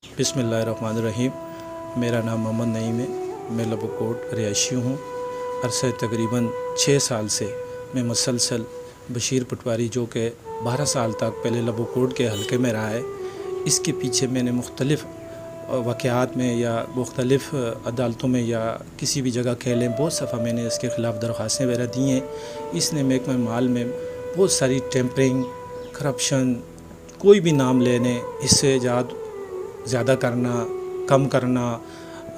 बिस्मिल्लाहिर्रहमानिर्रहीम। मेरा नाम मोहम्मद नईम है। मैं लबोकोट रिहायशी हूँ। अरसे तकरीबन 6 साल से मैं मुसलसल बशीर पटवारी जो कि 12 साल तक पहले लबोकोट के हलके में रहा है, इसके पीछे मैंने मुख्तलिफ़ वाक़यात में या मुख्तलिफ़ अदालतों में या किसी भी जगह कह लें, बहुत दफ़ा मैंने इसके ख़िलाफ़ दरख्वास्तें वगैरह दी हैं। इसने महकमा माल में बहुत सारी टेम्परिंग, करप्शन, कोई भी नाम लेने, इससे ज़्यादा करना, कम करना,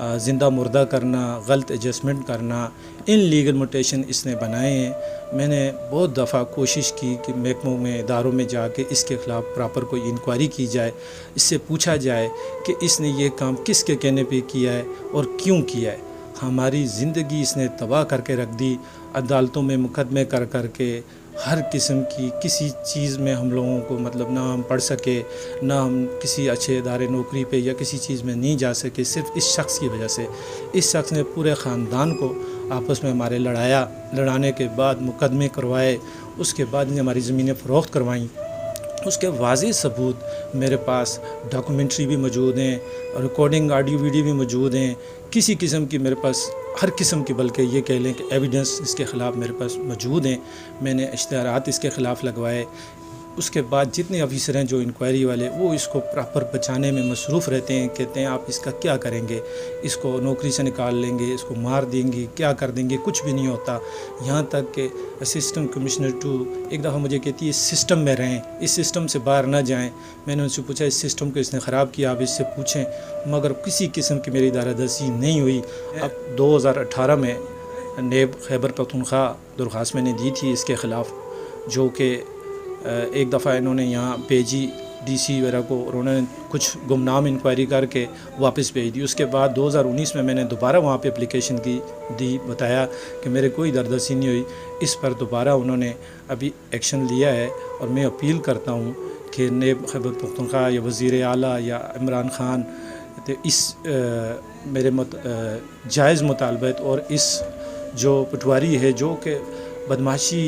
ज़िंदा मुर्दा करना, गलत एडजस्टमेंट करना, इन लीगल मोटेशन इसने बनाए हैं। मैंने बहुत दफ़ा कोशिश की कि महकमों में, इदारों में जाके इसके ख़िलाफ़ प्रॉपर कोई इंक्वायरी की जाए, इससे पूछा जाए कि इसने ये काम किसके कहने पे किया है और क्यों किया है। हमारी ज़िंदगी इसने तबाह करके रख दी। अदालतों में मुकदमे कर कर के हर किस्म की किसी चीज़ में हम लोगों को ना हम पढ़ सके, ना हम किसी अच्छे इदारे नौकरी पे या किसी चीज़ में नहीं जा सके, सिर्फ़ इस शख्स की वजह से। इस शख्स ने पूरे ख़ानदान को आपस में हमारे लड़ाने के बाद मुकदमे करवाए, उसके बाद ने हमारी ज़मीनें फ़रोख्त करवाईं। उसके वाज़ेह सबूत मेरे पास, डॉक्यूमेंट्री भी मौजूद हैं, रिकॉर्डिंग ऑडियो वीडियो भी मौजूद हैं। किसी किस्म की मेरे पास, हर किस्म की, बल्कि ये कह लें कि एविडेंस इसके ख़िलाफ़ मेरे पास मौजूद हैं। मैंने इश्तिहारात इसके ख़िलाफ़ लगवाए। उसके बाद जितने ऑफिसर हैं जो इंक्वायरी वाले, वो इसको प्रॉपर बचाने में मसरूफ़ रहते हैं। कहते हैं आप इसका क्या करेंगे, इसको नौकरी से निकाल लेंगे, इसको मार देंगे, क्या कर देंगे, कुछ भी नहीं होता। यहाँ तक कि असिस्टेंट कमिश्नर 2 एक दफ़ा मुझे कहती है इस सिस्टम में रहें, इस सिस्टम से बाहर ना जाएं। मैंने उनसे पूछा इस सिस्टम को इसने ख़राब किया, आप इससे पूछें, मगर किसी किस्म की मेरी दारादर्शी नहीं हुई। अब 2018 में नेब खैबर पख्तूनख्वा दरख्वास्त मैंने दी थी इसके ख़िलाफ़, जो कि एक दफ़ा इन्होंने यहाँ भेजी DC वगैरह को, उन्होंने कुछ गुमनाम इंक्वायरी करके वापस भेज दी। उसके बाद 2019 में मैंने दोबारा वहाँ पे एप्लीकेशन दी, बताया कि मेरे कोई दरदर्शी नहीं हुई। इस पर दोबारा उन्होंने अभी एक्शन लिया है और मैं अपील करता हूँ कि नेब खैबर पख्तूनख्वा या वज़ीर आला या इमरान ख़ान तो इस मेरे जायज़ मुतालबत और इस जो पटवारी है जो कि बदमाशी,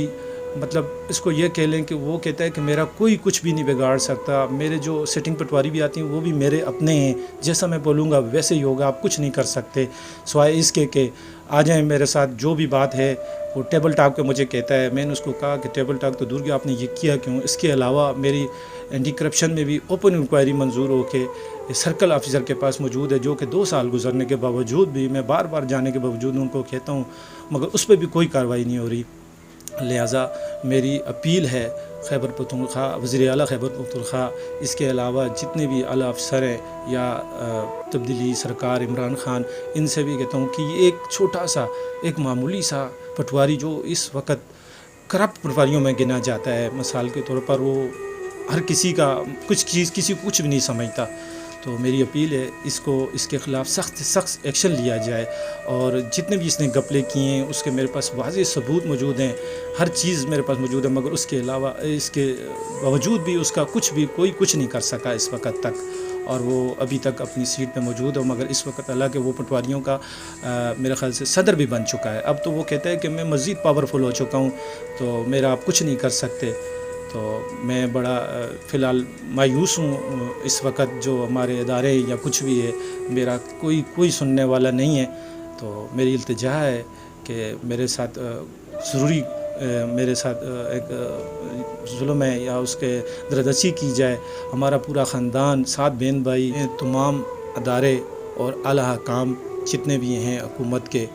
इसको ये कह लें कि वो कहता है कि मेरा कोई कुछ भी नहीं बिगाड़ सकता, मेरे जो सिटिंग पटवारी भी आती हैं वो भी मेरे अपने हैं, जैसा मैं बोलूँगा वैसे ही होगा, आप कुछ नहीं कर सकते सिवाय इसके कि आ जाएं मेरे साथ, जो भी बात है वो टेबल टॉक पे मुझे कहता है। मैंने उसको कहा कि टेबल टॉक तो दूर की, आपने ये किया क्यों। इसके अलावा मेरी एंटी करप्शन में भी ओपन इंक्वायरी मंजूर हो के सर्कल ऑफिसर के पास मौजूद है, जो कि 2 साल गुजरने के बावजूद भी, मैं बार बार जाने के बावजूद उनको कहता हूँ, मगर उस पर भी कोई कार्रवाई नहीं हो रही। लिहाजा मेरी अपील है खैबर पख्तूनख्वा, वज़ीर आला खैबर पख्तूनख्वा, इसके अलावा जितने भी आला अफसर हैं या तब्दीली सरकार इमरान ख़ान, इनसे भी कहता हूँ कि ये एक छोटा सा, एक मामूली सा पटवारी जो इस वक्त करप्ट पटवारियों में गिना जाता है, मिसाल के तौर पर वो हर किसी का किसी को कुछ भी नहीं समझता। तो मेरी अपील है इसको, इसके ख़िलाफ़ सख्त से सख्त एक्शन लिया जाए। और जितने भी इसने घपले किए हैं उसके मेरे पास वाज़ेह सबूत मौजूद हैं, हर चीज़ मेरे पास मौजूद है, मगर उसके अलावा, इसके बावजूद भी उसका कोई कुछ नहीं कर सका इस वक्त तक, और वो अभी तक अपनी सीट पे मौजूद है। मगर इस वक्त हालांकि वो पटवारियों का मेरे ख़्याल से सदर भी बन चुका है। अब तो वो कहता है कि मैं मज़ीद पावरफुल हो चुका हूँ, तो मेरा आप कुछ नहीं कर सकते। तो मैं बड़ा फ़िलहाल मायूस हूँ इस वक्त, जो हमारे इदारे या कुछ भी है, मेरा कोई सुनने वाला नहीं है। तो मेरी इल्तिजा है कि मेरे साथ मेरे साथ एक जुल्म है या उसके दरदर्शी की जाए। हमारा पूरा ख़ानदान, 7 बहन भाई हैं, तमाम अदारे और आला हकाम जितने भी हैं हुकूमत के,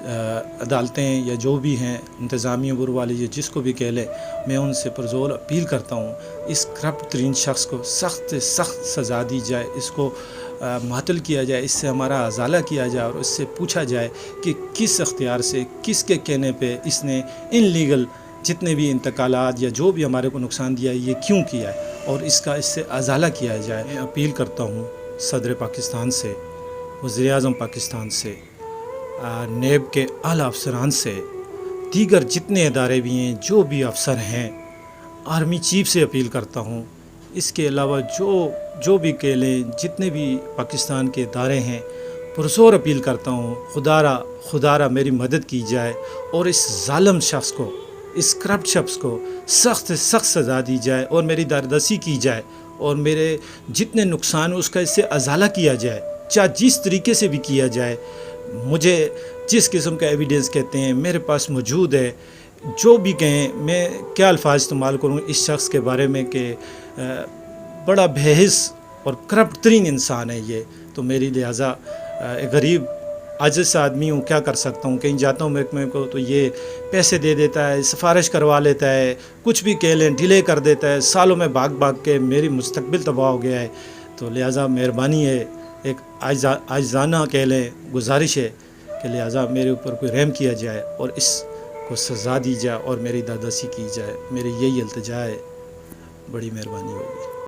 अदालतें या जो भी हैं, इंतज़ामिया बुर वाले, या जिसको भी कह लें, मैं उनसे पुरज़ोर अपील करता हूँ इस करप्ट तरीन शख्स को सख्त से सख्त सज़ा दी जाए, इसको मुअत्तल किया जाए, इससे हमारा अज़ाला किया जाए और इससे पूछा जाए कि किस अख्तियार से, किसके कहने पे इसने इन लीगल जितने भी इंतकालात या जो भी हमारे को नुकसान दिया है ये क्यों किया है, और इससे अज़ाला किया जाए। मैं अपील करता हूँ सदर पाकिस्तान से, वज़ीर-ए-आज़म पाकिस्तान से, नेब के आला अफसरान से, दीगर जितने इदारे भी हैं, जो भी अफसर हैं, आर्मी चीफ से अपील करता हूँ। इसके अलावा जो भी कह लें, जितने भी पाकिस्तान के इदारे हैं, पुरज़ोर अपील करता हूँ, खुदारा मेरी मदद की जाए और इस ज़ालिम शख्स को, इस करप्ट शख्स को सख्त से सख्त सज़ा दी जाए और मेरी दारदसी की जाए اور میرے جتنے نقصان اس کا اس سے ازالہ کیا جائے، چاہے جس طریقے سے بھی کیا جائے. مجھے جس قسم کا ایویڈنس کہتے ہیں میرے پاس موجود ہے، جو بھی کہیں میں کیا الفاظ استعمال کروں اس شخص کے بارے میں کہ بڑا بےحس اور کرپٹ ترین انسان ہے یہ. تو میری لہٰذا ایک غریب عاجز آدمی ہوں، کیا کر سکتا ہوں. کہیں جاتا ہوں محکمے کو تو یہ پیسے دے دیتا ہے، سفارش کروا لیتا ہے، کچھ بھی کہہ لیں ڈیلے کر دیتا ہے. سالوں میں بھاگ بھاگ کے میری مستقبل تباہ ہو گیا ہے. تو لہٰذا مہربانی ہے، ایک عاجزانہ کہہ لیں گزارش ہے کہ لہٰذا میرے اوپر کوئی رحم کیا جائے اور اس کو سزا دی جائے اور میری دادرسی کی جائے. میری یہی التجا ہے، بڑی مہربانی ہوگی.